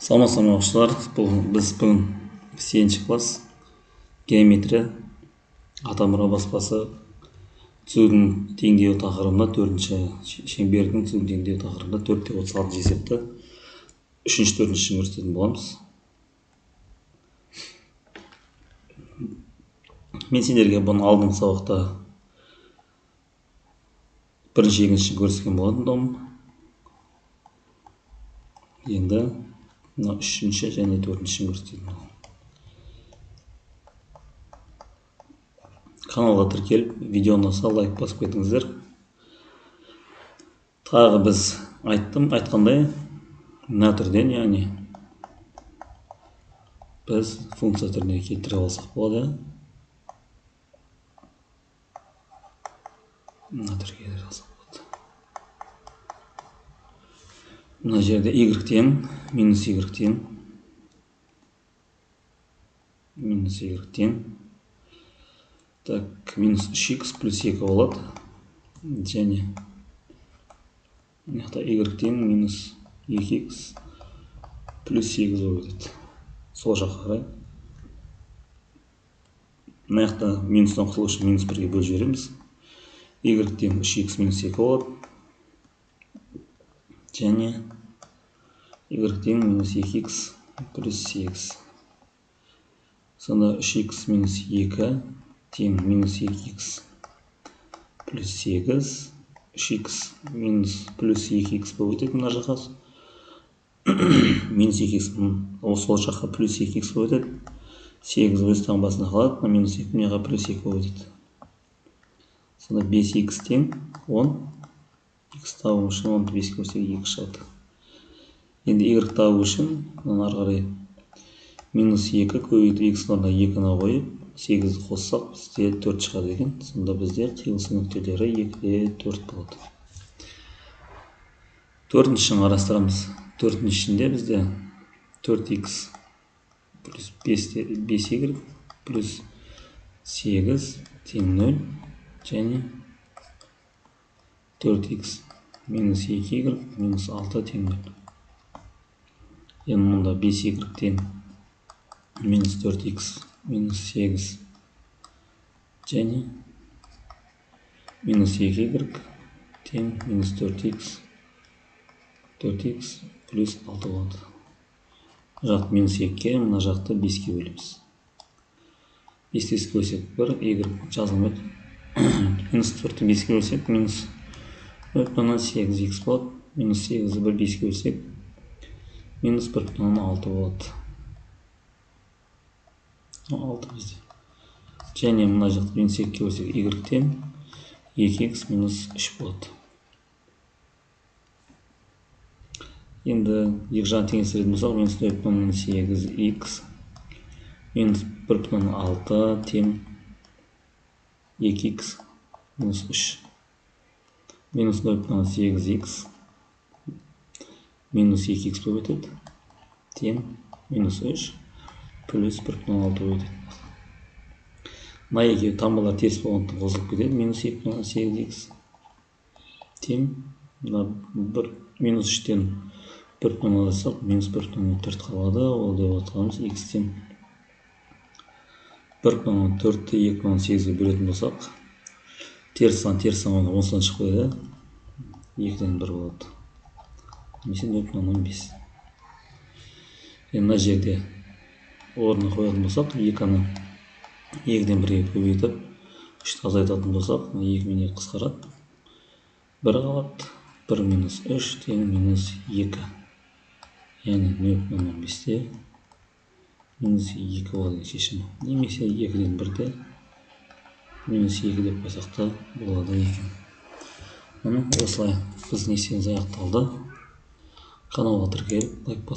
Саламатсыздар оқушылар, біз бүгін 8-ші класс геометрия Атамұра баспасы түзудің теңдеуі тақырыбында 4-ші шеңбердің түзудің теңдеуі тақырыбында 4-36 есепті 3-4-ші көрсететін боламыз. Мен сендерге бұны алдыңғы сабақта бірінші екінші көрсеткен болатындым. Енді үшінші және төртінші көрсететін. Каналға тіркеліп, видеоны ұнаса лайк басып кетіңіздер. Тағы біз айтқандай, мына түрден, яғни біз функция түріне келтіре алсақ болады. Мына түрге келтіре алсақ болады. Мына жерде y тең минус y тең минус y тең. Так, минус 3x плюс 2 болады. Және мынақта y тең минус 2x плюс 8 болып өтеді. Сол жаққа қарай. Мынақта минустан құтылу үшін минус 1-ге бөліп жібереміз. Y тең 3x минус 2 болады. Және y тең минус 2x плюс 8. Сонда 3x минус 2 тең минус 2x плюс 8. 3x минус плюс 2x болып өтеді мына жаққа. Минус 2x сол жаққа плюс 2x болып өтеді. 8 өз таңбасында қалады. Минус 2 мынаға плюс 2 болып өтеді. Сонда 5x тең 10. X табу үшін 10-ды 5-ке бөлсек 2 шығады. Енді y табу үшін ары қарай минус 2 көбейтіп x орнына 2-ні қойып 8-ді қоссақ бізде 4 шығады екен. Сонда бізде қиылысу нүктелері 2-де 4 болады. Төртіншісін қарастырамыз. Төртіншісінде бізде 4x плюс 5y плюс 8 тең 0 және 4x минус 2y минус 6 тең 0. Енді мұнда 5y тең минус 4x минус 8 және минус 2y тең минус 4x плюс 6 болады. Жақ минус 2-ке, мына жақты 5-ке бөлеміз. 5-ті 5-ке бөлсек 1, y жазылмайды. Минус 4-ті 5-ке бөлсек минус 4,8x болады. Минус 8-ді 5-ке бөлсек минус 1,6 болады. 6 бізде. Және мына жақты минус 2-ке бөлсек y тең 2x минус 3 болады. Енді екі жағын теңестіретін болсақ, минус 4,8x минус 1,6 тең 2x минус 3. Минус 0,8x минус 2x болып өтеді. Тең минус 3 плюс 1,6 болып өтеді. Мына екеуі таңбалар теріс болғандықтан қосылып кетеді. Минус 2,8x тең минус 3-тен 1,6 алсақ, минус 1,4 қалады. Ол деп отқанымыз x тең 1,4-ті 2,8-ге бөлетін болсақ, теріс сан онда 10-дан шығып кетеді. 2-ден 1 болады. Немесе 0,5. Енді мына жерде орнына қоятын болсақ, 2-ні 2-ден 1-ге көбейтіп 3-ті азайтатын болсақ, 2 мен 2 қысқарады. 1 қалады. 1 минус 3 тең минус 2. Яғни 0,5-те минус 2 болады шешімі. Немесе 2-ден 1-де минус 2 деп қойсақ та болады екен. Осылай біздің есебіміз аяқталды. Каналға тіркеліп лайк басып